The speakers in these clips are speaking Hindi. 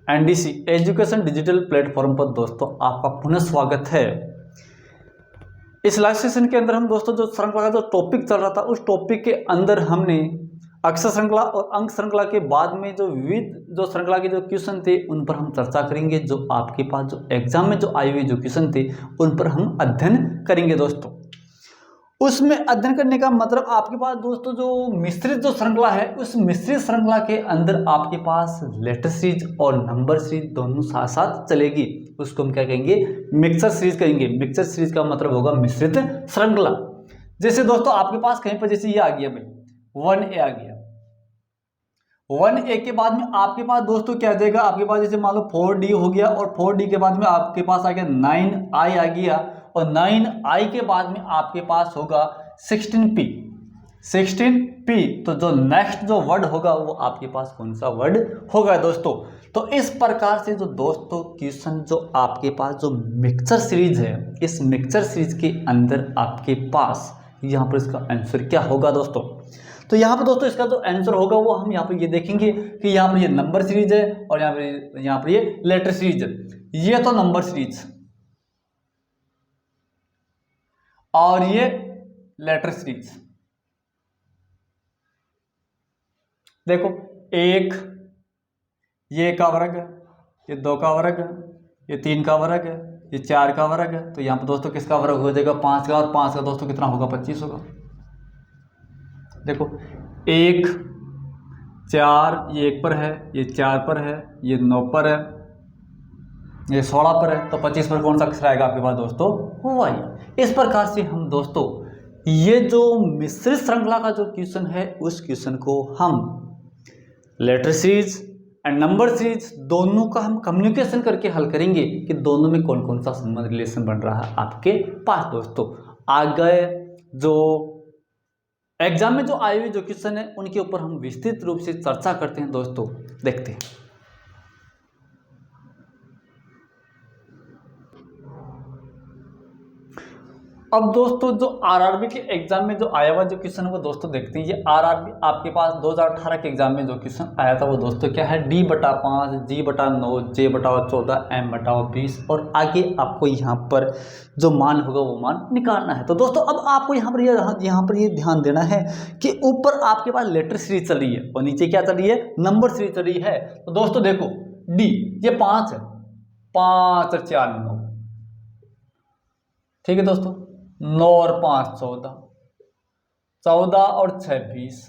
एनडीसी एजुकेशन डिजिटल प्लेटफॉर्म पर दोस्तों आपका पुनः स्वागत है। इस लाइव सेशन के अंदर हम दोस्तों जो श्रृंखला का जो टॉपिक चल रहा था उस टॉपिक के अंदर हमने अक्षर श्रृंखला और अंक श्रृंखला के बाद में जो विविध जो श्रृंखला के जो क्वेश्चन थे उन पर हम चर्चा करेंगे। जो आपके पास जो एग्जाम में जो आए हुए जो क्वेश्चन थे उन पर हम अध्ययन करेंगे दोस्तों। उसमें अध्ययन करने का मतलब आपके पास दोस्तों जो मिश्रित जो श्रृंखला है उस मिश्रित श्रृंखला के अंदर आपके पास लेटर सीरीज और नंबर सीरीज दोनों साथ साथ चलेगी। उसको हम क्या कहेंगे, मिक्सर सीरीज कहेंगे। मिक्सर सीरीज का मतलब होगा मिश्रित श्रृंखला। जैसे दोस्तों आपके पास कहीं पर जैसे ये आ गया भाई 1A आ गया, 1A के बाद में आपके पास दोस्तों क्या आ जाएगा, आपके पास जैसे मान लो 4D हो गया और 4D के बाद में आपके पास आ गया 9I आ गया और 9I के बाद में आपके पास होगा 16P। 16P तो जो नेक्स्ट जो वर्ड होगा वो आपके पास कौन सा वर्ड होगा दोस्तों। तो इस प्रकार से जो दोस्तों क्वेश्चन जो आपके पास जो मिक्सचर सीरीज है, इस मिक्सचर सीरीज के अंदर आपके पास यहाँ पर इसका आंसर क्या होगा दोस्तों। तो यहाँ पर दोस्तों इसका जो आंसर होगा वो हम यहाँ पर ये देखेंगे कि यहाँ पर ये नंबर सीरीज है और यहाँ पर ये लेटर सीरीज है। ये तो नंबर सीरीज और ये लेटर सीरीज। देखो एक ये का वर्ग है, ये 2 का वर्ग है, ये 3 का वर्ग है, ये 4 का वर्ग है। तो यहाँ पर दोस्तों किसका वर्ग हो जाएगा, 5 का, और 5 का दोस्तों कितना होगा, 25 होगा। देखो 1 4 ये 1 पर है, ये 4 पर है, ये 9 पर है, ये 16 पर है। तो 25 पर कौन सा अक्षर आएगा आपके पास दोस्तों, वाई। इस प्रकार से हम दोस्तों ये जो मिश्रित श्रृंखला का जो क्वेश्चन है उस क्वेश्चन को हम letter series and number series दोनों का हम कम्युनिकेशन करके हल करेंगे कि दोनों में कौन कौन सा संबंध रिलेशन बन रहा है आपके पास दोस्तों। आगे जो एग्जाम में जो आए हुए जो क्वेश्चन है उनके ऊपर हम विस्तृत रूप से चर्चा करते हैं दोस्तों, देखते हैं। अब दोस्तों जो आरआरबी के एग्जाम में जो आया हुआ जो क्वेश्चन है वो दोस्तों देखते हैं। ये आरआरबी आपके पास 2018 के एग्जाम में जो क्वेश्चन आया था वो दोस्तों क्या है, D/5 G/9 J/14 M/20 और आगे आपको यहाँ पर जो मान होगा वो मान निकालना है। तो दोस्तों अब आपको यहाँ पर ये ध्यान देना है कि ऊपर आपके पास लेटर सीरीज चल रही है और नीचे क्या चल रही है, नंबर सीरीज चल रही है। तो दोस्तों देखो D ये 5 है, 5 और 4 9, ठीक है दोस्तों। 9 और 5 14, 14 और 6 20,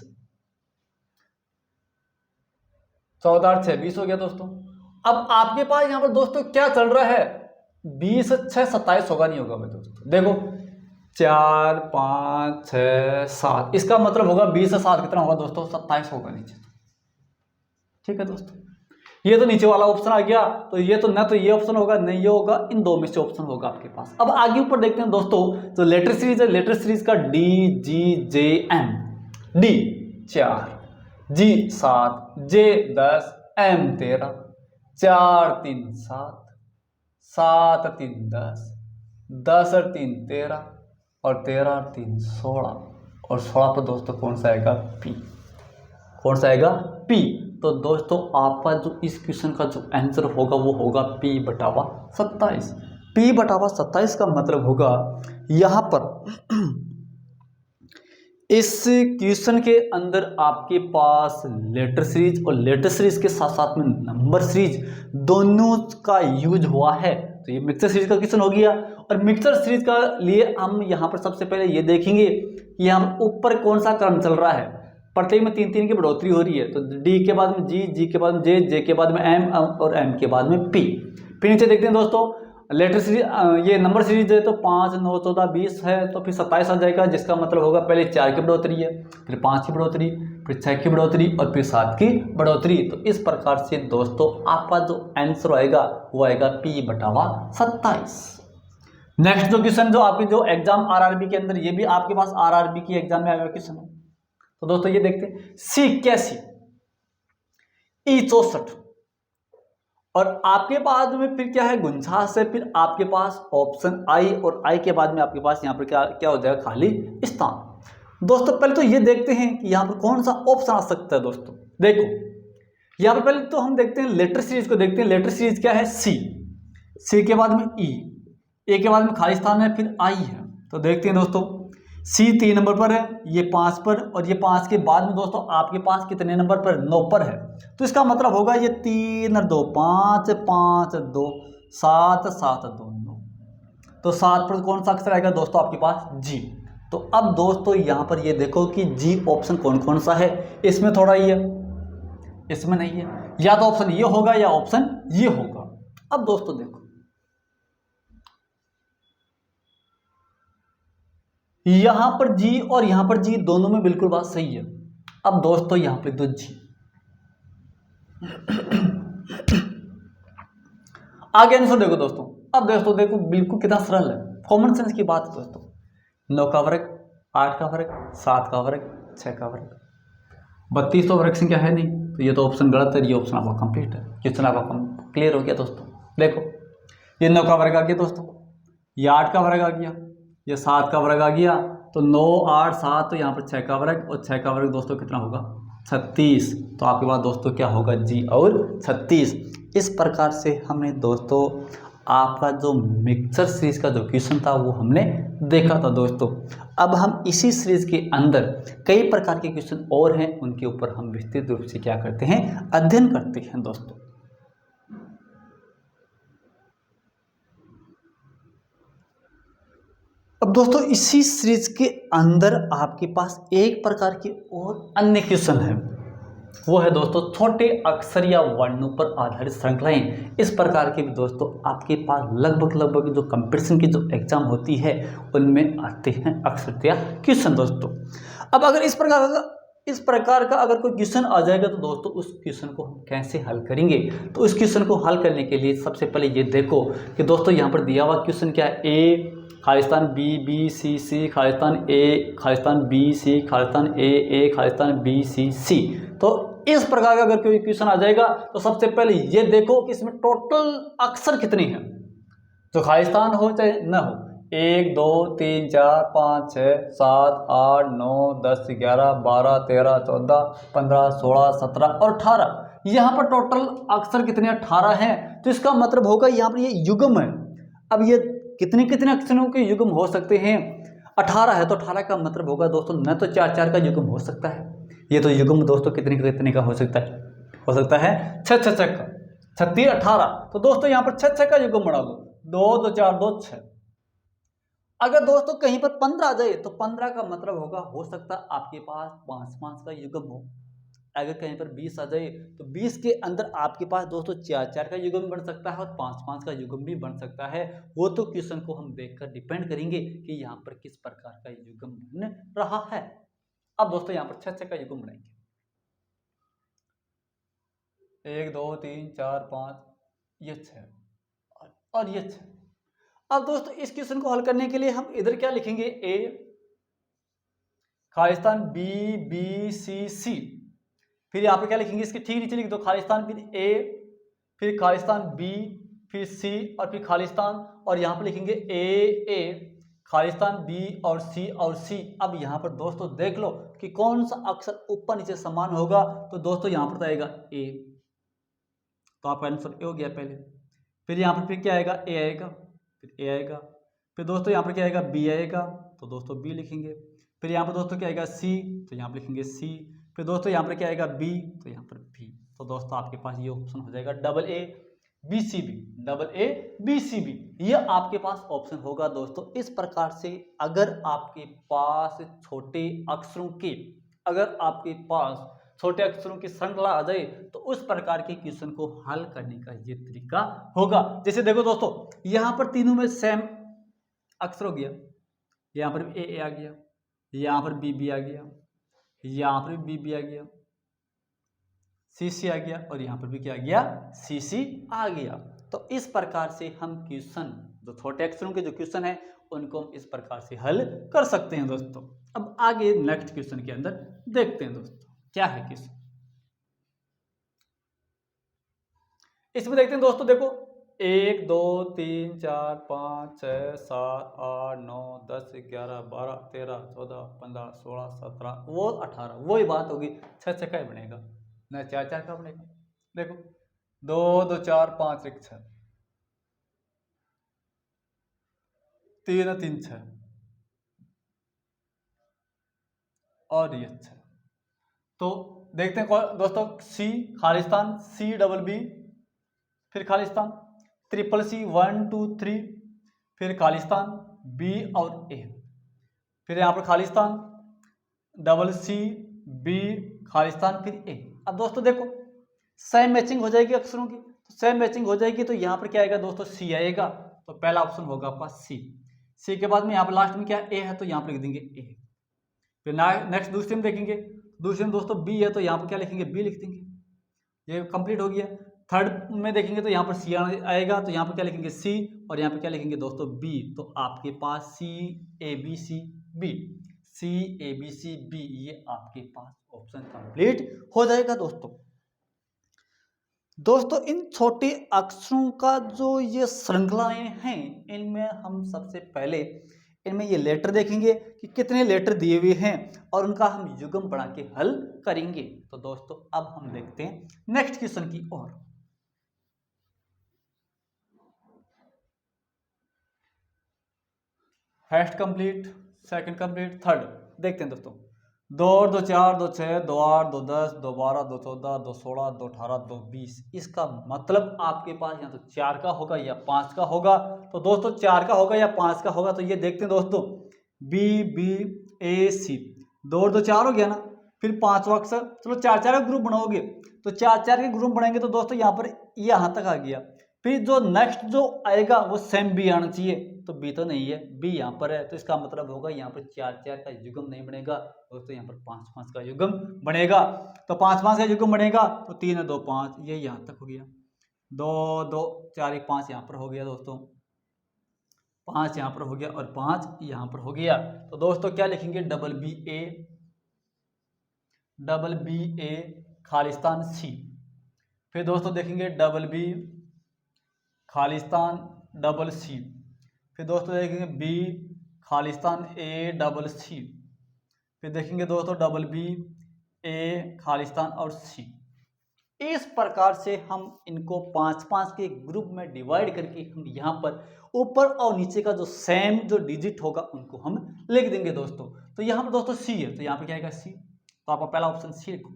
14 और 6 20 हो गया दोस्तों। अब आपके पास यहाँ पर दोस्तों क्या चल रहा है, 20 6 27 होगा, नहीं होगा भाई दोस्तों। देखो 4 5 6 7, इसका मतलब होगा 20 से 7 कितना होगा दोस्तों, 27 होगा नीचे, ठीक है दोस्तों। ये तो नीचे वाला ऑप्शन आ गया, तो ये तो ना तो ये ऑप्शन होगा नहीं ये होगा, इन दो में से ऑप्शन होगा आपके पास। अब आगे ऊपर देखते हैं दोस्तों जो लेटर सीरीज है, लेटर सीरीज का D G J M, D 4 G 7 J 10 M 13, 4 3 7, 7 3 10, 10 और 3 13 और 13 और 3 16 और 16 पर दोस्तों कौन सा आएगा, P। कौन सा आएगा, P। तो दोस्तों आपका जो इस क्वेश्चन का जो आंसर होगा वो होगा P/27। P/27 का मतलब होगा यहाँ पर इस क्वेश्चन के अंदर आपके पास लेटर सीरीज और लेटर सीरीज के साथ साथ में नंबर सीरीज दोनों का यूज हुआ है। तो ये मिक्सर सीरीज का क्वेश्चन हो गया। और मिक्सर सीरीज का लिए हम यहाँ पर सबसे पहले ये देखेंगे कि यहाँ पर ऊपर कौन सा क्रम चल रहा है। प्रत्येक में 3 3 की बढ़ोतरी हो रही है, तो D के बाद में G, G के बाद में J, J के बाद में M और M के बाद में P। फिर नीचे देखते हैं दोस्तों लेटर सीरीज, ये नंबर सीरीज है तो 5 9 14 20 है, तो फिर 27 आ जाएगा, जिसका मतलब होगा पहले 4 की बढ़ोतरी है, फिर 5 की बढ़ोतरी, फिर 6 की बढ़ोतरी और फिर 7 की बढ़ोतरी। तो इस प्रकार से दोस्तों आपका जो आंसर आएगा वो आएगा P/27। नेक्स्ट जो क्वेश्चन जो आपके जो एग्जाम आरआरबी के अंदर, ये भी आपके पास आरआरबी की एग्जाम में आया हुआ क्वेश्चन है। तो दोस्तों ये देखते हैं C81 E64 और आपके बाद में फिर क्या है, 49 है, फिर आपके पास ऑप्शन I और I के बाद में आपके पास यहाँ पर क्या हो जाएगा, खाली स्थान। दोस्तों पहले तो ये देखते हैं कि यहाँ पर कौन सा ऑप्शन आ सकता है। दोस्तों देखो यहाँ पर पहले तो हम देखते हैं लेटर सीरीज को देखते हैं। लेटर सीरीज क्या है? सी के बाद में ई, ए के बाद में खाली स्थान है, फिर आई है। तो देखते हैं दोस्तों, सी 3 नंबर पर है, ये 5 पर, और ये 5 के बाद में दोस्तों आपके पास कितने नंबर पर? 9 पर है। तो इसका मतलब होगा ये 3 और 2 5, 5 2 7, 7 2 9। तो 7 पर कौन सा अक्षर आएगा दोस्तों आपके पास? जी। तो अब दोस्तों यहाँ पर ये देखो कि जी ऑप्शन कौन कौन सा है। इसमें थोड़ा ये, इसमें नहीं है। या तो ऑप्शन ये होगा या ऑप्शन ये होगा। अब दोस्तों देखो, यहां पर जी और यहां पर जी दोनों में बिल्कुल बात सही है। अब दोस्तों यहां पर दो जी, आगे आंसर देखो दोस्तों। अब दोस्तों देखो बिल्कुल कितना सरल है, कॉमन सेंस की बात है दोस्तों। 9 का वर्ग, 8 का वर्ग, 7 का वर्ग, 6 का वर्ग, 32 तो वर्ग संख्या है नहीं, तो ये तो ऑप्शन गलत है। ये ऑप्शन आपका कंप्लीट है। क्वेश्चन आपका क्लियर हो गया दोस्तों। देखो ये 9 का वर्ग आ गया दोस्तों, ये 8 का वर्ग आ गया, ये 7 का वर्ग आ गया। तो 9 8 7, तो यहाँ पर 6 का वर्ग, और 6 का वर्ग दोस्तों कितना होगा? 36। तो आपके पास दोस्तों क्या होगा? जी और 36। इस प्रकार से हमने दोस्तों आपका जो मिक्सचर सीरीज का जो क्वेश्चन था वो हमने देखा था दोस्तों। अब हम इसी सीरीज के अंदर कई प्रकार के क्वेश्चन और हैं, उनके ऊपर हम विस्तृत रूप से क्या करते हैं? अध्ययन करते हैं दोस्तों। अब दोस्तों इसी सीरीज के अंदर आपके पास एक प्रकार के और अन्य क्वेश्चन है, वो है दोस्तों छोटे अक्षर या वर्णों पर आधारित श्रृंखलाएं। इस प्रकार के भी दोस्तों आपके पास लगभग जो कंपटीशन की जो एग्जाम होती है उनमें आते हैं अक्षर या क्वेश्चन दोस्तों। अब अगर इस प्रकार का अगर कोई क्वेश्चन आ जाएगा तो दोस्तों उस क्वेश्चन को हम कैसे हल करेंगे? तो इस क्वेश्चन को हल करने के लिए सबसे पहले ये देखो कि दोस्तों यहाँ पर दिया हुआ क्वेश्चन क्या है? ए खालिस्तान बी, बी सी सी, खालिस्तान ए, खालिस्तान बी सी, खालिस्तान ए, खालिस्तान बी सी सी। तो इस प्रकार का अगर कोई क्वेश्चन आ जाएगा तो सबसे पहले ये देखो कि इसमें टोटल अक्षर कितने हैं, तो खालिस्तान हो चाहे न हो। 1 2 3 4 5 6 7 8 9 10 11 12 13 14 15 16 17 और 18। यहाँ पर टोटल अक्षर कितने? 18 हैं। तो इसका मतलब होगा यहाँ पर ये युग्म है। अब ये कितने कितने अक्षरों के युग्म हो सकते हैं? 18 है, तो 18 का मतलब होगा दोस्तों न तो 4 4 का युग्म हो सकता है, ये तो युग्म दोस्तों कितने कितने का हो सकता है? हो सकता है 6 6 6 का, 36 18। तो दोस्तों यहाँ पर 6 6 का युग्म बना लो, 2 2 4 2 6। अगर दोस्तों कहीं पर 15 आ जाए तो 15 का मतलब होगा हो सकता है आपके पास 5 5 का युग्म हो। अगर कहीं पर 20 आ जाए तो 20 के अंदर आपके पास दोस्तों 4 4 का युग्म बन सकता है और 5 5 का युग्म भी बन सकता है। वो तो क्वेश्चन को हम देखकर डिपेंड करेंगे कि यहाँ पर किस प्रकार का युग्म बन रहा है। अब दोस्तों यहाँ पर 6 6 का युग्म बनाएंगे, 1 2 3 4 5, ये 6 और ये 6। अब दोस्तों इस क्वेश्चन को हल करने के लिए हम इधर क्या लिखेंगे? ए खालिस्तान बी, बी सी सी, फिर यहाँ पे क्या लिखेंगे? इसके ठीक नीचे लिख दो खालिस्तान, फिर ए, फिर खालिस्तान बी, फिर सी और फिर खालिस्तान, और यहाँ पे लिखेंगे ए खालिस्तान बी और सी। अब यहाँ पर दोस्तों देख लो कि कौन सा अक्षर ऊपर नीचे समान होगा। तो दोस्तों यहाँ पर आएगा ए, तो आपका आंसर ए हो गया पहले। फिर यहाँ पर फिर क्या आएगा? ए आएगा, फिर ए आएगा, फिर दोस्तों यहाँ पर क्या आएगा? बी आएगा, तो दोस्तों बी लिखेंगे। फिर यहाँ पर दोस्तों क्या आएगा? सी, तो यहाँ पर लिखेंगे सी। फिर दोस्तों यहाँ पर क्या आएगा? बी, तो यहाँ पर बी। तो दोस्तों आपके पास ये ऑप्शन हो जाएगा double A B C B, double A B C B, ये आपके पास ऑप्शन होगा दोस्तों। इस प्रकार से अगर आपके पास छोटे अक्षरों की श्रृंखला आ जाए तो उस प्रकार के क्वेश्चन को हल करने का ये तरीका होगा। जैसे देखो दोस्तों यहाँ पर तीनों में सेम अक्षर हो गया, यहाँ पर ए आ गया, यहाँ पर बी आ गया, यहाँ पर बी आ गया, सी आ गया, और यहाँ पर भी क्या आ गया? सी आ गया। तो इस प्रकार से हम क्वेश्चन, जो छोटे अक्षरों के जो क्वेश्चन है उनको हम इस प्रकार से हल कर सकते हैं दोस्तों। अब आगे नेक्स्ट क्वेश्चन के अंदर देखते हैं दोस्तों क्या है क्वेश्चन। इसमें देखते हैं दोस्तों, देखो 1 2 3 4 5 6 7 8 9 10 11 12 13 14 15 16 17 वो 18, वही बात होगी 6 6 का ही बनेगा, न 4 4 का बनेगा। देखो 2 2 4 5 1 6, 3 3 6 और ये 6। तो देखते हैं दोस्तों, सी खालिस्तान, सी डबल बी, फिर खालिस्तान, ट्रिपल सी 1 2 3, फिर खालिस्तान बी और ए, फिर यहाँ पर खालिस्तान डबल सी बी खालिस्तान फिर ए। अब दोस्तों देखो सेम मैचिंग हो जाएगी अक्षरों की, तो सेम मैचिंग हो जाएगी तो यहाँ पर क्या आएगा दोस्तों, सी आएगा। तो पहला ऑप्शन होगा आपका सी। सी के बाद में यहाँ पर लास्ट में क्या ए है तो यहाँ पर लिख देंगे ए। फिर नेक्स्ट दूसरे में देखेंगे, दूसरे में दोस्तों बी है तो यहाँ पर क्या लिखेंगे, बी लिख देंगे, ये कंप्लीट हो गया। थर्ड में देखेंगे तो यहाँ पर सी आएगा तो यहाँ पर क्या लिखेंगे, सी, और यहाँ पर क्या लिखेंगे दोस्तों, बी। तो आपके पास C A B C B, C A B C B, ये आपके पास ऑप्शन कंप्लीट हो जाएगा। दोस्तों इन छोटे अक्षरों का जो ये श्रृंखलाएं हैं, इनमें हम सबसे पहले इनमें ये लेटर देखेंगे कि कितने लेटर दिए हुए हैं और उनका हम युग्म बना के हल करेंगे। तो दोस्तों अब हम देखते हैं नेक्स्ट क्वेश्चन की ओर। First complete, second complete, third देखते हैं दोस्तों। 2 2 4 2 6 2 8 2 10 2 12 2 14 2 16 2 18 2 20। इसका मतलब आपके पास या तो 4 का होगा या 5 का होगा। तो दोस्तों 4 का होगा या 5 का होगा, तो ये देखते हैं दोस्तों, बी बी ए सी, 2 2 4 हो गया ना, फिर 5वां अक्षर, चलो 4 4 का ग्रुप बनाओगे तो 4 4 के ग्रुप बनाएंगे तो दोस्तों यहाँ पर यहाँ तक आ गया। फिर जो नेक्स्ट जो आएगा वो सेम बी आना चाहिए, तो बी तो नहीं है, बी यहाँ पर है, तो इसका मतलब होगा यहाँ पर 4 4 का युग्म नहीं बनेगा दोस्तों, यहाँ पर 5 5 का युग्म बनेगा। तो 5 5 का युग्म बनेगा तो 3 2 5, ये यहाँ तक हो गया। 2 2 4 1 5 यहाँ पर हो गया दोस्तों, 5 यहाँ पर हो गया और 5 यहाँ पर हो गया। तो दोस्तों क्या लिखेंगे, डबल बी ए खालिस्तान सी। फिर दोस्तों देखेंगे डबल बी खालिस्तान डबल सी। फिर दोस्तों देखेंगे बी खालिस्तान ए डबल सी। फिर देखेंगे दोस्तों डबल बी ए खालिस्तान और सी। इस प्रकार से हम इनको 5 5 के ग्रुप में डिवाइड करके हम यहाँ पर ऊपर और नीचे का जो सेम जो डिजिट होगा उनको हम लिख देंगे दोस्तों। तो यहाँ पर दोस्तों सी है तो यहाँ पर क्या आएगा सी, तो आपका पहला ऑप्शन सी लिखो।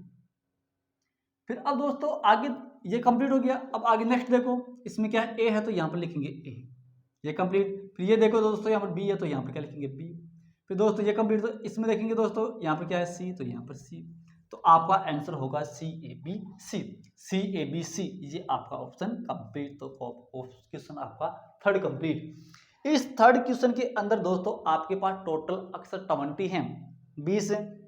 फिर अब दोस्तों आगे ये कंप्लीट हो गया। अब आगे नेक्स्ट देखो, इसमें क्या है, ए है तो यहाँ पर लिखेंगे ए, ये कंप्लीट। फिर ये देखो दोस्तों यहाँ पर बी है तो यहाँ पर क्या लिखेंगे बी। फिर दोस्तों ये कंप्लीट, तो इसमें देखेंगे दोस्तों यहाँ पर क्या है सी, तो यहाँ पर सी। तो आपका आंसर होगा सी A B C, C A B सी, ये आपका ऑप्शन कंप्लीट। तो क्वेश्चन आपका थर्ड कंप्लीट। इस थर्ड क्वेश्चन के अंदर दोस्तों आपके पास टोटल अक्षर 20 हैं, 20 है।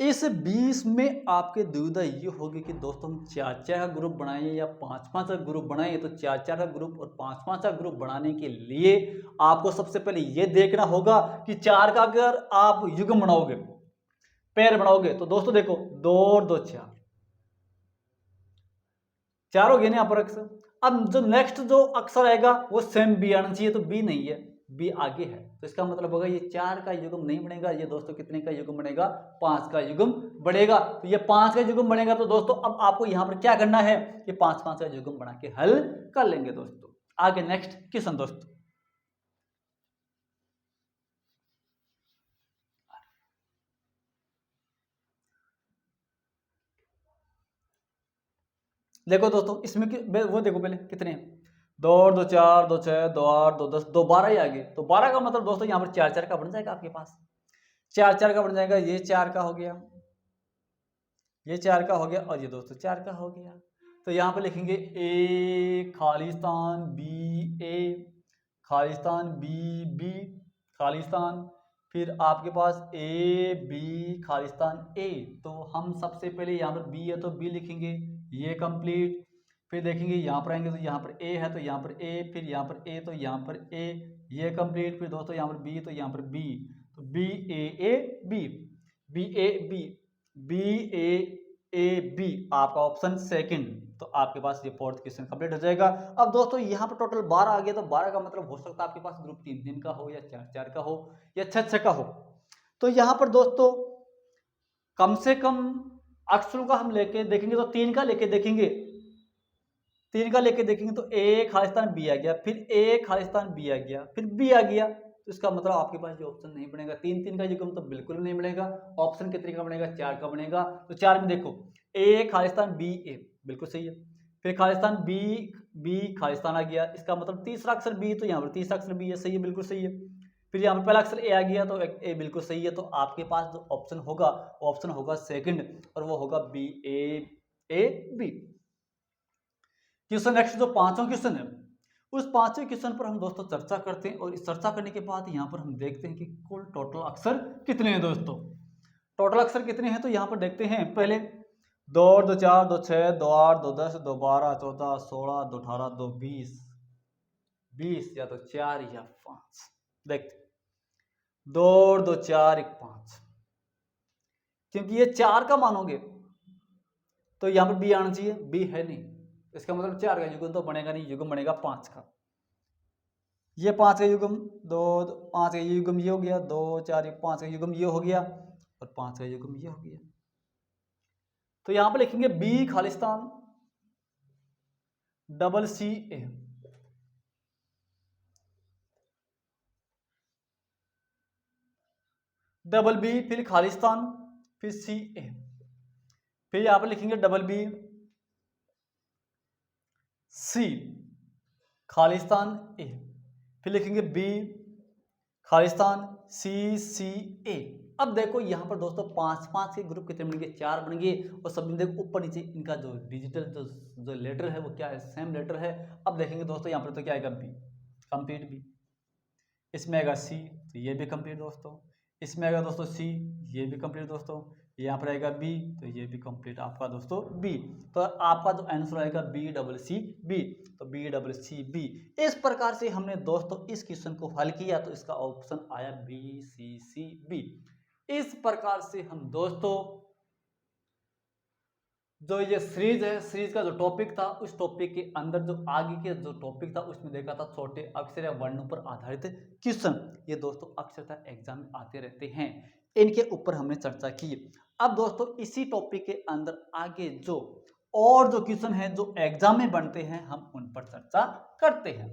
इस 20 में आपके दुविधा ये होगी कि दोस्तों हम 4 4 का ग्रुप बनाएं या 5 5 का ग्रुप बनाएं। तो 4 4 का ग्रुप और 5 5 का ग्रुप बनाने के लिए आपको सबसे पहले ये देखना होगा कि 4 का अगर आप युग्म बनाओगे, पेयर बनाओगे, तो दोस्तों देखो 2 और 2 4, 4 हो गए ना यहाँ पर अक्षर। अब जो नेक्स्ट जो अक्षर आएगा वो सेम बी आना चाहिए, तो बी नहीं है, बी आगे है, तो इसका मतलब होगा ये 4 का युग्म नहीं बनेगा, ये दोस्तों कितने का युग्म बनेगा, 5 का युग्म बनेगा। तो ये 5 का युग्म बनेगा। तो दोस्तों अब आपको यहाँ पर क्या करना है, ये 5 5 का युग्म बना के हल कर लेंगे दोस्तों। आगे नेक्स्ट क्वेश्चन दोस्तों, देखो दोस्तों इसमें वो देखो पहले कितने हैं, 2 2 4 2 6 2 8 2 10 2 12 ही आ गए। तो 12 का मतलब दोस्तों यहाँ पर 4 4 का बन जाएगा आपके पास, 4 4 का बन जाएगा। ये 4 का हो गया, ये 4 का हो गया और ये दोस्तों 4 का हो गया। तो यहाँ पर लिखेंगे ए Khalistan B A Khalistan B B खालिस्तान, फिर आपके पास ए बी खालिस्तान ए। तो हम सबसे पहले यहाँ पर बी है तो बी लिखेंगे, ये कंप्लीट। फिर देखेंगे यहाँ पर आएंगे तो यहाँ पर ए है तो यहाँ पर ए, फिर यहाँ पर ए तो यहाँ पर ए, ये कंप्लीट। फिर दोस्तों यहाँ पर बी तो यहाँ पर बी, तो B A B, B A B, B A B आपका ऑप्शन सेकंड। तो आपके पास ये फोर्थ क्वेश्चन कंप्लीट हो जाएगा। अब दोस्तों यहाँ पर टोटल 12 आ गया, तो 12 का मतलब हो सकता है आपके पास ग्रुप 3 3 का हो या 4 4 का हो या 6 6 का हो। तो यहाँ पर दोस्तों कम से कम अक्षरों का हम लेके देखेंगे तो 3 का लेके देखेंगे, 3 का लेके देखेंगे तो ए खालिस्तान बी आ गया, फिर ए खालिस्तान बी आ गया, फिर बी आ गया। तो इसका मतलब आपके पास ये ऑप्शन नहीं बनेगा, 3 का युग्म तो बिल्कुल नहीं बनेगा। ऑप्शन कितने का बनेगा? 4 का बनेगा। तो 4 में देखो ए खालिस्तान बी ए बिल्कुल सही है, फिर खालिस्तान बी बी खालिस्तान आ गया, इसका मतलब तीसरा अक्षर बी, तो यहाँ पर तीसरा अक्षर बी है, सही है, बिल्कुल सही है। फिर यहाँ पर पहला अक्षर ए आ गया तो ए बिल्कुल सही है। तो आपके पास जो ऑप्शन होगा वो ऑप्शन होगा सेकंड, और वो होगा B A B. Question next जो पांचवा क्वेश्चन है, उस पांचवें क्वेश्चन पर हम दोस्तों चर्चा करते हैं, और इस चर्चा करने के बाद यहाँ पर हम देखते हैं कि कुल टोटल अक्षर कितने हैं दोस्तों। टोटल अक्षर कितने हैं तो यहाँ पर देखते हैं। पहले 2 2 4 2 6 2 8 2 10 2 12 14 16 2 18 2 20 20 या तो 4 या 5। देखते 2 2 4 1 5, क्योंकि ये 4 का मानोगे तो यहाँ पर बी आना चाहिए, बी है नहीं, इसका मतलब 4 का युग्म तो बनेगा नहीं, युग्म बनेगा 5 का। ये 5 का युग्म 2 5 का युग्म ये हो गया, 2 4 5 का युग्म ये हो गया, और 5 का युग्म ये हो गया। तो यहां पर लिखेंगे बी खालिस्तान डबल सी ए, डबल बी फिर खालिस्तान फिर सी ए, फिर यहां पर लिखेंगे डबल बी सी खालिस्तान ए, फिर लिखेंगे बी खालिस्तान सी ए। अब देखो यहाँ पर दोस्तों 5 के ग्रुप कितने बनेंगे? 4 बनेंगे, और सब देखो ऊपर नीचे इनका जो डिजिटल जो लेटर है वो क्या है? सेम लेटर है। अब देखेंगे दोस्तों यहाँ पर तो क्या आएगा? बी कंप्लीट बी, इसमें आएगा सी तो ये भी कंप्लीट दोस्तों, इसमें आएगा दोस्तों सी ये भी कंप्लीट दोस्तों, यहाँ पर आएगा बी तो ये भी कंप्लीट आपका दोस्तों बी। तो आपका जो आंसर आएगा बी डबल सी बी, तो बी डबल सी बी। इस प्रकार से हमने दोस्तों इस क्वेश्चन को हल किया, तो इसका ऑप्शन आया बी सी बी। इस प्रकार से हम दोस्तों जो ये सीरीज है, सीरीज का जो टॉपिक था, उस टॉपिक के अंदर जो आगे के जो टॉपिक था उसमें देखा था छोटे अक्षर या वर्णों पर आधारित क्वेश्चन। ये दोस्तों अक्सर एग्जाम में आते रहते हैं, इनके ऊपर हमने चर्चा की। अब दोस्तों इसी टॉपिक के अंदर आगे जो और जो क्वेश्चन है जो एग्जाम में बनते हैं, हम उन पर चर्चा करते हैं।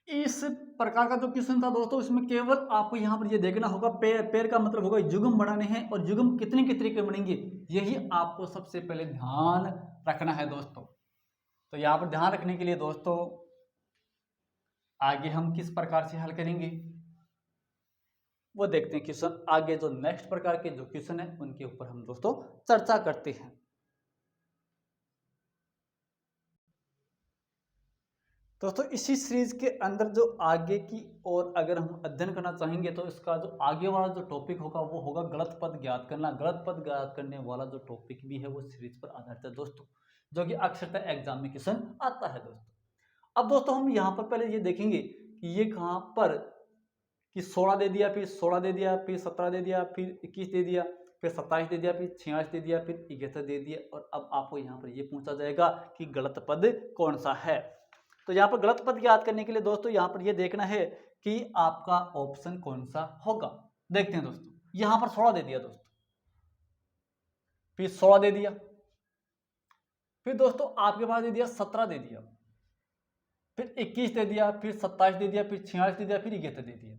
इस प्रकार का जो क्वेश्चन था दोस्तों, इसमें केवल आपको यहाँ पर ये देखना होगा पेयर का मतलब होगा युग्म बनाने हैं, और युग्म कितने कितने के बनेंगे यही आपको सबसे पहले ध्यान रखना है दोस्तों। तो यहाँ पर ध्यान रखने के लिए दोस्तों आगे हम किस प्रकार से हल करेंगे वो देखते हैं। क्वेश्चन आगे जो नेक्स्ट प्रकार के जो क्वेश्चन है उनके ऊपर हम दोस्तों चर्चा करते हैं। दोस्तों इसी सीरीज के अंदर जो आगे की और अगर हम अध्ययन करना चाहेंगे तो इसका जो आगे वाला जो टॉपिक होगा वो होगा गलत पद ज्ञात करना। गलत पद ज्ञात करने वाला जो टॉपिक भी है वो सीरीज पर आधारित है दोस्तों, जो कि अक्सर एग्जाम में क्वेश्चन आता है दोस्तों। अब दोस्तों हम यहाँ पर पहले ये देखेंगे कि ये कहाँ पर कि 16 दे दिया, फिर 16 दे दिया, फिर 17 दे दिया, फिर 21 दे दिया, फिर 27 दे दिया, फिर 46 दे दिया, फिर 71 दे दिया, और अब आपको यहाँ पर ये पूछा जाएगा कि गलत पद कौन सा है। तो यहाँ पर गलत पद याद करने के लिए दोस्तों यहाँ पर ये देखना है कि आपका ऑप्शन कौन सा होगा। देखते हैं दोस्तों, यहाँ पर 16 दे दिया दोस्तों, फिर 16 दे दिया, फिर दोस्तों आपके पास दे दिया 17 दे दिया, फिर 21 दे दिया, फिर 27 दे दिया, फिर 46 दे दिया, फिर 71 दे दिया।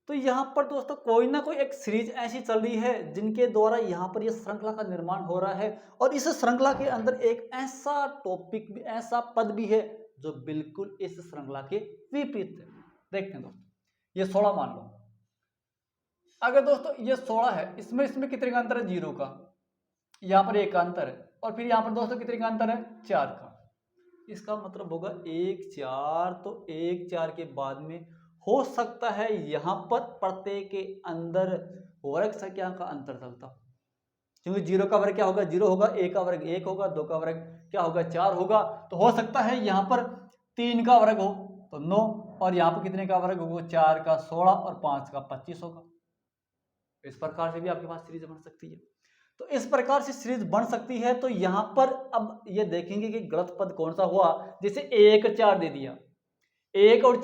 तो यहाँ पर दोस्तों कोई ना कोई एक सीरीज ऐसी चल रही है जिनके द्वारा यहाँ पर यह श्रृंखला का निर्माण हो रहा है, और इस श्रृंखला के अंदर एक ऐसा टॉपिक भी, ऐसा पद भी है जो बिल्कुल इस श्रृंखला के विपरीत है। देखते हैं दोस्तों, ये 16 मान लो, अगर दोस्तों ये 16 है, इसमें कितने का अंतर है? 0 का, यहाँ पर 1 का अंतर है, और फिर यहाँ पर दोस्तों कितने का अंतर है? 4 का। इसका मतलब होगा 1 4, तो 1 4 के बाद में हो सकता है यहाँ पर प्रत्येक के अंदर वर्ग संख्या का अंतर चलता, क्योंकि 0 का वर्ग क्या होगा? 0 होगा, 1 का वर्ग 1 होगा, 2 का वर्ग क्या होगा? 4 होगा। तो हो सकता है यहाँ पर 3 का वर्ग हो तो 9, और यहाँ पर कितने का वर्ग होगा, 4 का 16 और 5 का 25 होगा। इस प्रकार से भी आपके पास सीरीज बन सकती है। तो इस प्रकार से सीरीज बन सकती है। तो यहाँ पर अब ये देखेंगे कि गलत पद कौन सा हुआ। जैसे 1 4 दे दिया, 1 और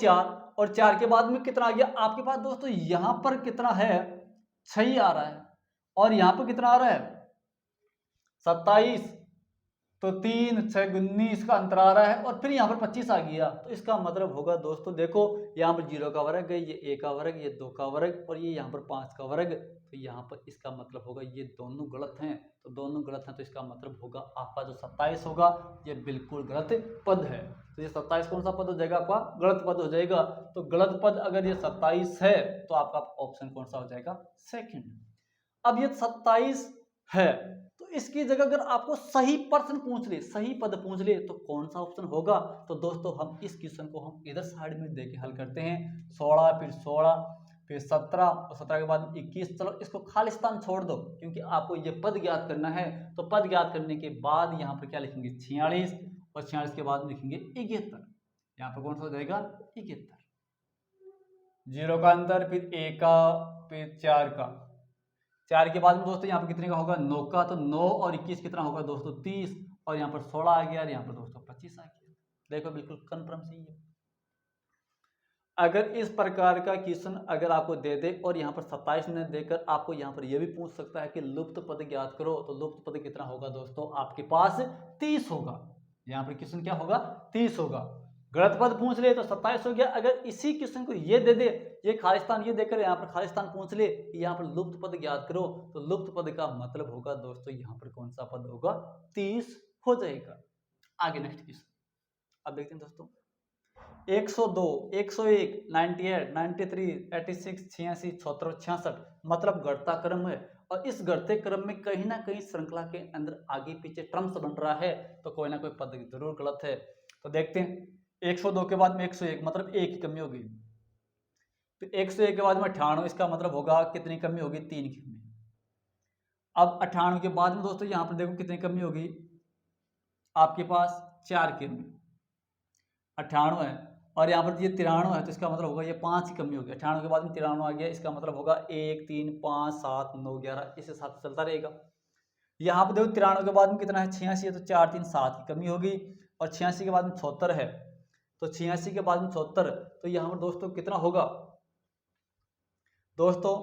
4 के बाद में कितना आ गया आपके पास दोस्तों, यहाँ पर कितना है 6 आ रहा है और यहाँ पर कितना आ रहा है 27। तो 3 6 19 का अंतर आ रहा है और फिर यहाँ पर 25 आ गया। तो इसका मतलब होगा दोस्तों, देखो यहाँ पर 0 का वर्ग है, ये 1 का वर्ग, ये 2 का वर्ग और ये यहाँ पर 5 का वर्ग। तो यहाँ पर इसका मतलब होगा ये दोनों गलत हैं। तो दोनों गलत हैं तो इसका मतलब होगा आपका जो 27 होगा ये बिल्कुल गलत पद है। तो ये 27 कौन सा पद हो जाएगा, आपका गलत पद हो जाएगा। तो गलत पद अगर ये 27 है तो आपका ऑप्शन कौन सा हो जाएगा, सेकंड। अब ये 27 है तो इसकी जगह अगर आपको सही प्रश्न पूछ ले, सही पद पूछ ले तो कौन सा ऑप्शन होगा। तो दोस्तों हम इस क्वेश्चन को हम इधर साइड में देके हल करते हैं। 16 फिर 17 और 17 के बाद 21। चलो इसको खालिस्तान छोड़ दो क्योंकि आपको ये पद ज्ञात करना है। तो पद ज्ञात करने के बाद यहाँ पर क्या लिखेंगे 46 और 46 के बाद लिखेंगे 71। यहाँ पर कौन सा हो जाएगा 71। 0 का अंतर, फिर 1 का, फिर 4 का। 4 के बाद में दोस्तों यहाँ पर कितने का होगा 9 का। तो 9 और 21 कितना होगा दोस्तों 30 और यहाँ पर 16 आ गया और यहाँ पर दोस्तों 25 आ गया। देखो बिल्कुल कन्फर्म सही है। अगर इस प्रकार का क्वेश्चन अगर आपको दे दे और यहाँ पर 27 ने देकर आपको यहाँ पर यह भी पूछ सकता है कि लुप्त पद ज्ञात करो, तो लुप्त पद कितना होगा दोस्तों आपके पास 30 होगा। यहाँ पर क्वेश्चन क्या होगा 30 होगा। गलत पद पूछ ले तो 27 हो गया। अगर इसी क्वेश्चन को ये दे दे, ये खालिस्तान ये देकर यहाँ पर खालिस्तान पूछ ले कि यहाँ पर लुप्त पद ज्ञात करो, तो लुप्त पद का मतलब होगा दोस्तों यहाँ पर कौन सा पद होगा 30 हो जाएगा। आगे नेक्स्ट क्वेश्चन अब देखते हैं दोस्तों। 102, 101, 98, 93, 86, 86, 76, 66 मतलब घटता क्रम है और इस घटते क्रम में कहीं ना कहीं श्रृंखला के अंदर आगे पीछे टर्म्स बन रहा है। तो कोई ना कोई पद जरूर गलत है। तो देखते हैं 102 के बाद में 101 मतलब 1 की कमी होगी। तो 101 के बाद में 98, इसका मतलब होगा कितनी कमी होगी 3 की कमी। अब 98 के बाद में दोस्तों यहाँ पर देखो कितनी कमी होगी आपके पास 4 की कमी। 98 है और यहाँ पर ये 93 है तो इसका मतलब होगा ये 5 की कमी होगी। 98 के बाद में 93 आ गया, इसका मतलब होगा 1 3 5 7 9 11, इस हिसाब से चलता रहेगा। यहाँ पर देखो 93 के बाद में कितना है 86 है तो 4 3 7 की कमी होगी और 86 के बाद में 76 है तो 86 के बाद में 76 तो यहाँ पर दोस्तों कितना होगा दोस्तों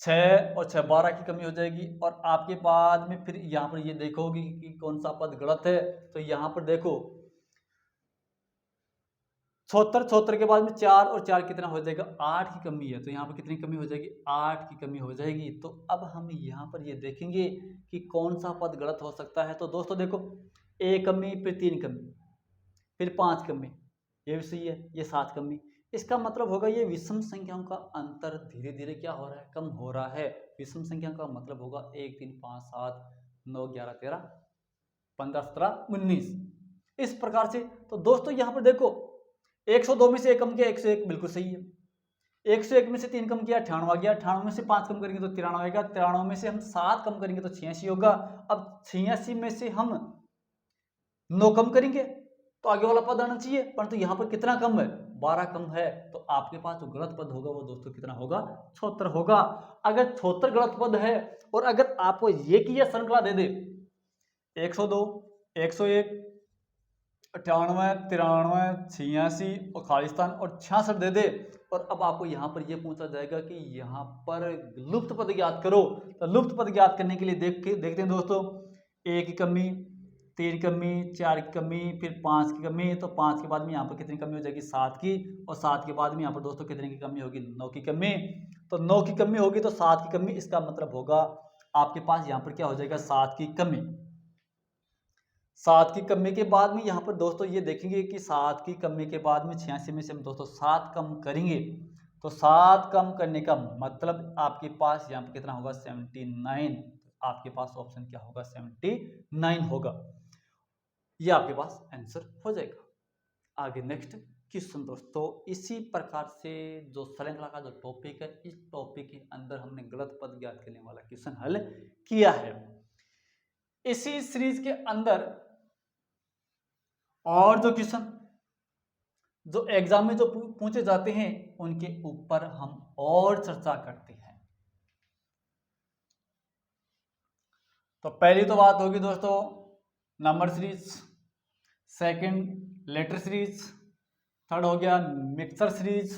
6 और 6 12 की कमी हो जाएगी। और आपके बाद में फिर यहाँ पर ये देखोगी कि कौन सा पद गलत है। तो यहाँ पर देखो 76 के बाद में 4 और 4 कितना हो जाएगा 8 की कमी है। तो यहाँ पर कितनी कमी हो जाएगी 8 की कमी हो जाएगी। तो अब हम यहाँ पर ये देखेंगे कि कौन सा पद गलत हो सकता है। तो दोस्तों देखो 1 कमी, फिर 3 कमी, फिर 5 कमी, ये भी सही है, ये 7 कमी। इसका मतलब होगा ये विषम संख्याओं का अंतर धीरे धीरे क्या हो रहा है कम हो रहा है। विषम संख्या का मतलब होगा 1 3 5 7 9 11 13 15 17 19 इस प्रकार से। तो दोस्तों यहाँ पर देखो 102 में से 1 कम किया 101 बिल्कुल सही है। 101 में से 3 कम किया 98 आ गया। 98 में से 5 कम करेंगे तो 93 आएगा। 93 में से हम 7 कम करेंगे तो 86 होगा। अब 86 में से हम 9 कम करेंगे तो आगे वाला पद आना चाहिए, परंतु यहाँ पर कितना कम है 12 कम है। तो आपके पास जो गलत पद होगा वो दोस्तों कितना होगा 76 होगा। अगर 76 गलत पद है और अगर आपको ये की यह श्रृंखला दे दे 102 101 98 93 86 और खालिस्तान और 66 दे दे और अब आपको यहाँ पर यह पूछा जाएगा कि यहाँ पर लुप्त पद ज्ञात करो। तो लुप्त पद ज्ञात करने के लिए देखते हैं दोस्तों 1 की कमी, 3 की कमी, 4 की कमी, फिर 5 की कमी। तो 5 के बाद में यहाँ पर कितनी कमी हो जाएगी 7 की और 7 के बाद में यहाँ पर दोस्तों कितने की कमी होगी 9 की कमी। तो 9 की कमी होगी तो 7 की कमी, इसका मतलब होगा आपके पास यहाँ पर क्या हो जाएगा 7 की कमी। 7 की कमी के बाद में यहाँ पर दोस्तों ये देखेंगे कि 7 की कमी के बाद में 86 में से हम दोस्तों 7 कम करेंगे तो 7 कम करने का मतलब आपके पास यहाँ पर कितना होगा 79। आपके पास ऑप्शन क्या होगा 79 होगा। ये आपके पास आंसर हो जाएगा। आगे नेक्स्ट क्वेश्चन दोस्तों इसी प्रकार से जो श्रृंखला का जो टॉपिक है इस टॉपिक के अंदर हमने गलत पद ज्ञात करने वाला क्वेश्चन हल किया है। इसी सीरीज के अंदर और जो क्वेश्चन जो एग्जाम में जो पूछे जाते हैं उनके ऊपर हम और चर्चा करते हैं। तो पहली तो बात होगी दोस्तों number series, second letter series, third हो गया मिक्सर सीरीज,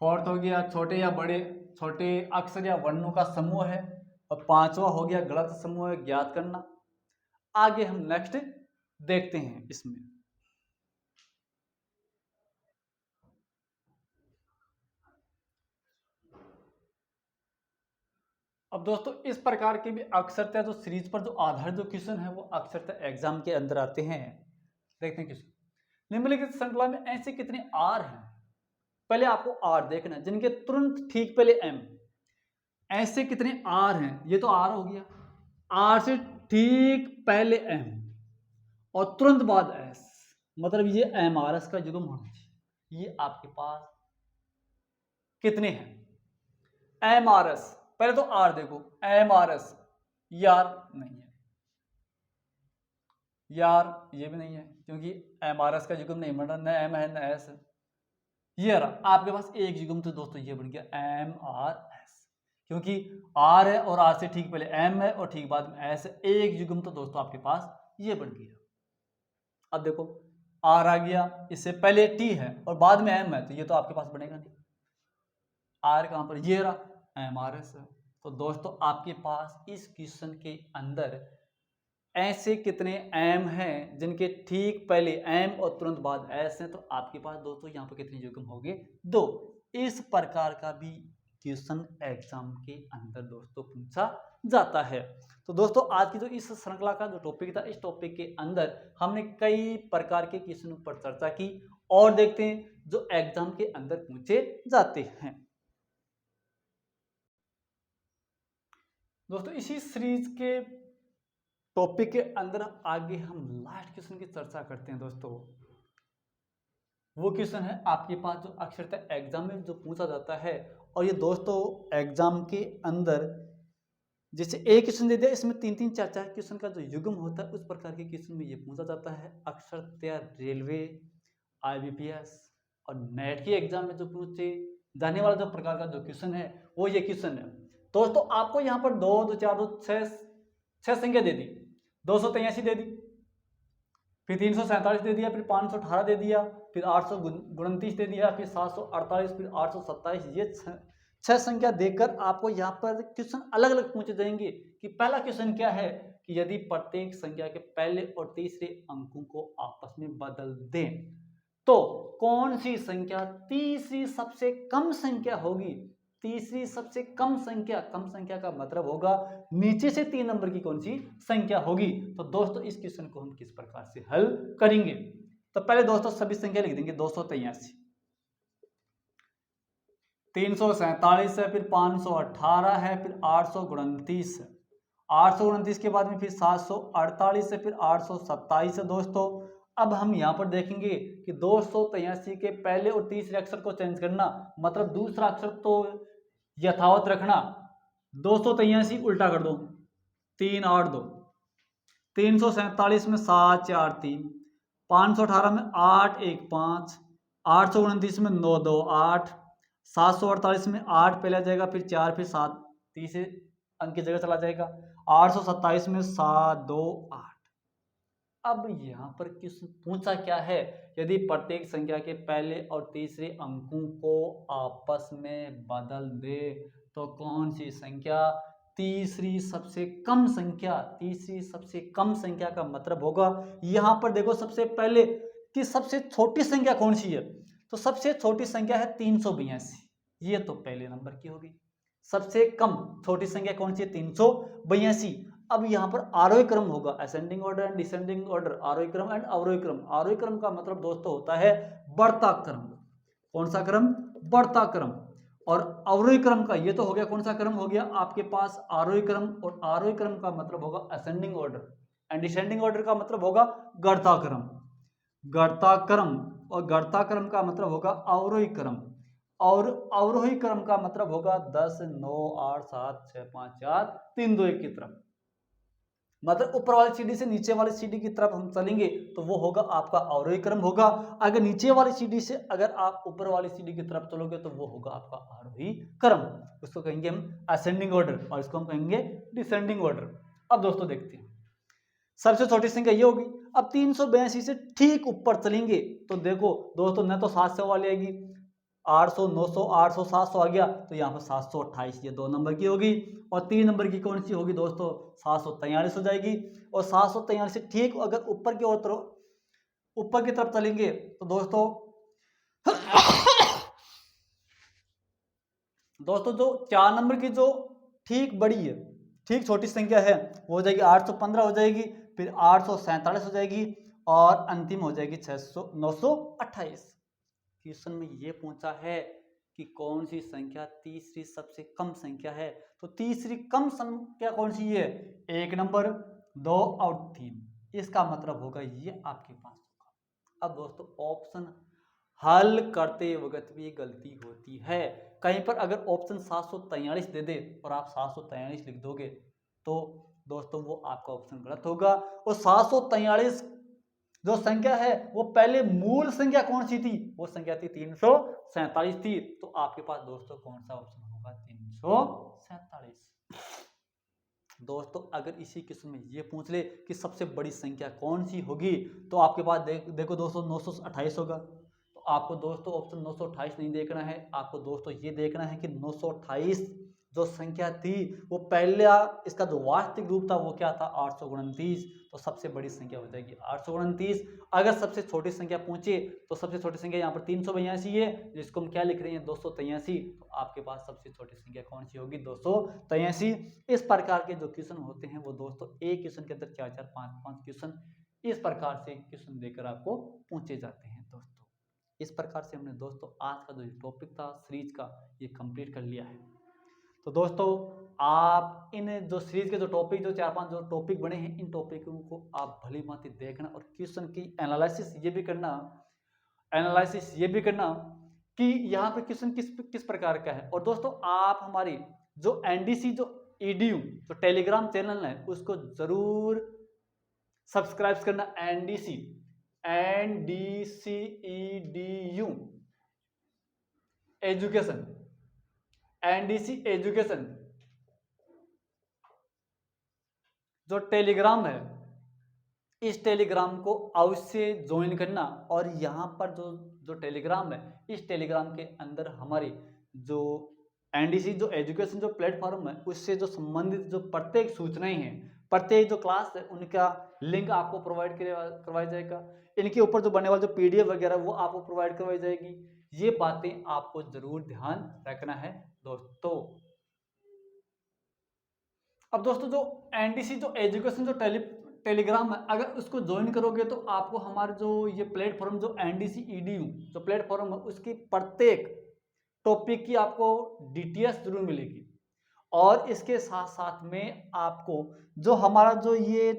फोर्थ हो गया छोटे या बड़े छोटे अक्षर या वर्णों का समूह है, और पांचवा हो गया गलत समूह है ज्ञात करना। आगे हम नेक्स्ट देखते हैं इसमें। अब दोस्तों इस प्रकार के भी अक्सरतः जो सीरीज पर जो आधारित जो क्वेश्चन है वो अक्सरतः एग्जाम के अंदर आते हैं। देखते हैं क्वेश्चन, निम्नलिखित श्रृंखला में ऐसे कितने आर हैं। पहले आपको आर देखना है, जिनके तुरंत ठीक पहले एम। ऐसे कितने आर हैं, ये तो आर हो गया, आर से ठीक पहले एम और तुरंत बाद एस, मतलब ये एम आर एस का युग्म होना चाहिए। ये आपके पास कितने हैं एम आर एस। पहले तो आर देखो, एम आर एस यार नहीं है, यार ये भी नहीं है क्योंकि एम आर एस का युग्म नहीं बन रहा, न एम है न एस है। ये रहा आपके पास एक युग्म, तो दोस्तों ये बन गया एम आर एस, क्योंकि आर है और आर से ठीक पहले एम है और ठीक बाद में एस है, एक युग्म तो दोस्तों आपके पास ये बन गया। अब देखो आर आ गया, इससे पहले टी है और बाद में एम है, तो ये तो आपके पास बनेगा नहीं। आर कहां पर, ये रहा एम आर एस है। तो दोस्तों आपके पास इस क्वेश्चन के अंदर ऐसे कितने एम हैं जिनके ठीक पहले एम और तुरंत बाद एस हैं, तो आपके पास दोस्तों यहाँ पर कितने युग्म हो गए, 2। इस प्रकार का भी क्वेश्चन एग्जाम के अंदर दोस्तों पूछा जाता है। तो दोस्तों आज की जो इस श्रृंखला का जो टॉपिक था, इस टॉपिक के अंदर हमने कई प्रकार के क्वेश्चनों पर चर्चा की और देखते हैं जो एग्जाम के अंदर पूछे जाते हैं। दोस्तों इसी सीरीज के टॉपिक के अंदर आगे हम लास्ट क्वेश्चन की चर्चा करते हैं। दोस्तों वो क्वेश्चन है आपके पास जो अक्सरतः एग्जाम में जो पूछा जाता है, और ये दोस्तों एग्जाम के अंदर जैसे एक क्वेश्चन दे दिया, इसमें 3-3 4-4 क्वेश्चन का जो युग्म होता है, उस प्रकार के क्वेश्चन में ये पूछा जाता है। अक्सरतः रेलवे, IBPS और नेट के एग्जाम में जो पूछे जाने वाला जो प्रकार का जो क्वेश्चन है वो ये क्वेश्चन है। दोस्तों आपको यहाँ पर 2 2 4 2 6 संख्या दे दी, 283 दे दी, फिर 347 दे दिया, फिर 518 दे दिया, फिर 829 दे दिया, फिर 748, फिर 827। ये 6 संख्या देकर आपको यहाँ पर क्वेश्चन अलग अलग पूछे जाएंगे कि पहला क्वेश्चन क्या है कि यदि प्रत्येक संख्या के पहले और तीसरे अंकों को आपस में बदल दें तो कौन सी संख्या तीसरी सबसे कम संख्या होगी। तीसरी सबसे कम संख्या का मतलब होगा नीचे से 3 नंबर की कौन सी संख्या होगी। तो दोस्तों इस क्वेश्चन को हम किस प्रकार से हल करेंगे, तो पहले दोस्तों सभी संख्या लिख देंगे। 283, 347 है, फिर 518 है, फिर 829 है, 829 के बाद में फिर 748 है, फिर 827 है। दोस्तों अब हम यहाँ पर देखेंगे कि 283 के पहले और तीसरे अक्षर को चेंज करना, मतलब दूसरा अक्षर तो यथावत रखना। 283 उल्टा कर दो, 3 8 2, 347 में 7 4 3, 518 में 8 1 5, 829 में 9 2 8, 748 में 8 पहले आ जाएगा, फिर 4 फिर 7 तीसरे अंक की जगह चला जाएगा, 827 में 7 2 8। अब यहाँ पर किस पूछा क्या है, यदि प्रत्येक संख्या के पहले और तीसरे अंकों को आपस में बदल दे तो कौन सी संख्या तीसरी सबसे कम संख्या। तीसरी सबसे कम संख्या का मतलब होगा यहाँ पर देखो सबसे पहले कि सबसे छोटी संख्या कौन सी है, तो सबसे छोटी संख्या है 382, ये तो पहले नंबर की होगी। सबसे कम छोटी संख्या कौन सी है, 382। अब यहाँ पर आरोही क्रम होगा, ascending order and descending order, आरोही क्रम एंड अवरोही क्रम। आरोही क्रम का मतलब दोस्तों होता है बढ़ता क्रम। कौन सा क्रम, बढ़ता क्रम। और अवरोही क्रम का ये तो हो गया, कौन सा क्रम हो गया आपके पास, आरोही क्रम। और आरोही क्रम का मतलब होगा ascending order and descending order का मतलब होगा गढ़ता क्रम। गढ़ता क्रम और गढ़ता क्रम का मतलब होगा अवरोही क्रम, और अवरोही क्रम का मतलब होगा 10 9 8 7 6 5 4 3 2 1 की तरफ। मतलब ऊपर वाली सीढ़ी से नीचे वाली सीढ़ी की तरफ हम चलेंगे तो वो होगा आपका अवरोही क्रम होगा। अगर नीचे वाली सीढ़ी से अगर आप ऊपर वाली सीढ़ी की तरफ चलोगे तो वो होगा आपका आरोही क्रम। उसको कहेंगे हम असेंडिंग ऑर्डर और इसको हम कहेंगे डिसेंडिंग ऑर्डर। अब दोस्तों देखते हैं, सबसे छोटी संख्या ये होगी। अब 382 से ठीक ऊपर चलेंगे तो देखो दोस्तों, न तो 700 वाली आएगी, 800, 900, 800, 700 आ गया तो यहाँ पर 728 ये 2 नंबर की होगी। और 3 नंबर की कौन सी होगी दोस्तों, 743 हो जाएगी। और 743 से ठीक अगर ऊपर की ओर ऊपर की तरफ चलेंगे तो दोस्तों जो 4 नंबर की जो ठीक बड़ी है, ठीक छोटी संख्या है, वो हो जाएगी 815 हो जाएगी, फिर 847 हो जाएगी और अंतिम हो जाएगी 928। क्वेश्चन में ये पूछा है कि कौन सी संख्या तीसरी सबसे कम संख्या है, तो तीसरी कम संख्या कौन सी है, 1 नंबर, 2 और 3। इसका मतलब होगा ये आपके पास होगा। अब दोस्तों ऑप्शन हल करते वक्त भी गलती होती है, कहीं पर अगर ऑप्शन 743 दे दे और आप 743 लिख दोगे तो दोस्तों वो आपका ऑप्शन गलत होगा। और 743 जो संख्या है वो पहले मूल संख्या कौन सी थी, वो संख्या थी 347 थी। तो आपके पास दोस्तों कौन सा ऑप्शन होगा, 347। दोस्तों अगर इसी किस्म में ये पूछ ले कि सबसे बड़ी संख्या कौन सी होगी तो आपके पास देखो दोस्तों 928 होगा। तो आपको दोस्तों ऑप्शन 928 नहीं देखना है, आपको दोस्तों ये देखना है कि 928 जो संख्या थी वो पहला इसका जो वास्तविक रूप था वो क्या था, 829। तो सबसे बड़ी संख्या हो जाएगी 829। अगर सबसे छोटी संख्या पूछे तो सबसे छोटी संख्या यहाँ पर 382 है, जिसको हम क्या लिख रहे हैं 283। तो आपके पास सबसे छोटी संख्या कौन सी होगी, 283। इस प्रकार के जो क्वेश्चन होते हैं वो दोस्तों एक क्वेश्चन के अंदर 4-4, 5-5 क्वेश्चन इस प्रकार से क्वेश्चन देकर आपको पूछे जाते हैं। दोस्तों इस प्रकार से हमने दोस्तों आज का जो टॉपिक था सीरीज का ये कंप्लीट कर लिया है। तो दोस्तों आप इन जो सीरीज के जो टॉपिक, जो 4-5 जो टॉपिक बने हैं, इन टॉपिकों को आप भली भांति देखना और क्वेश्चन की एनालिसिस ये भी करना कि यहाँ पे क्वेश्चन किस प्रकार का है। और दोस्तों आप हमारी जो एनडीसी जो ईडीयू जो टेलीग्राम चैनल है उसको जरूर सब्सक्राइब करना। NDC EDU education, NDC education जो टेलीग्राम है, इस टेलीग्राम को अवश्य ज्वाइन करना। और यहाँ पर जो टेलीग्राम है, इस टेलीग्राम के अंदर हमारी जो एनडीसी जो एजुकेशन जो प्लेटफॉर्म है उससे जो संबंधित जो प्रत्येक सूचनाएं हैं, प्रत्येक जो क्लास है उनका लिंक आपको प्रोवाइड करवाया जाएगा। इनके ऊपर जो बनने वाला जो पीडीएफ वगैरह वो आपको प्रोवाइड करवाई जाएगी। ये बातें आपको जरूर ध्यान रखना है दोस्तों। अब दोस्तों जो एनडीसी जो एजुकेशन जो टेलीग्राम है, अगर उसको ज्वाइन करोगे तो आपको हमारे जो ये प्लेटफॉर्म जो एनडीसी ईडीयू जो प्लेटफॉर्म है उसकी प्रत्येक टॉपिक की आपको डिटेल्स जरूर मिलेगी। और इसके साथ साथ में आपको जो हमारा जो ये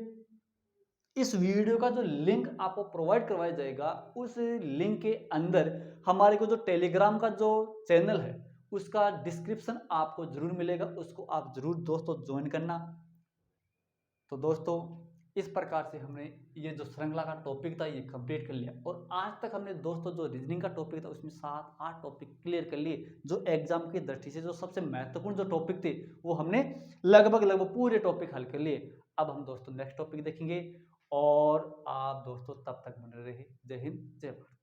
इस वीडियो का जो लिंक आपको प्रोवाइड करवाया जाएगा, उस लिंक के अंदर हमारे को जो टेलीग्राम का जो चैनल है उसका डिस्क्रिप्शन आपको जरूर मिलेगा, उसको आप जरूर दोस्तों ज्वाइन करना। तो दोस्तों इस प्रकार से हमने ये जो श्रृंखला का टॉपिक था ये कंप्लीट कर लिया। और आज तक हमने दोस्तों जो रीजनिंग का टॉपिक था उसमें 7-8 टॉपिक क्लियर कर लिए, जो एग्जाम की दृष्टि से जो सबसे महत्वपूर्ण जो टॉपिक थे वो हमने लगभग पूरे टॉपिक हल कर लिए। अब हम दोस्तों नेक्स्ट टॉपिक देखेंगे और आप दोस्तों तब तक बने रहे। जय हिंद, जय भारत।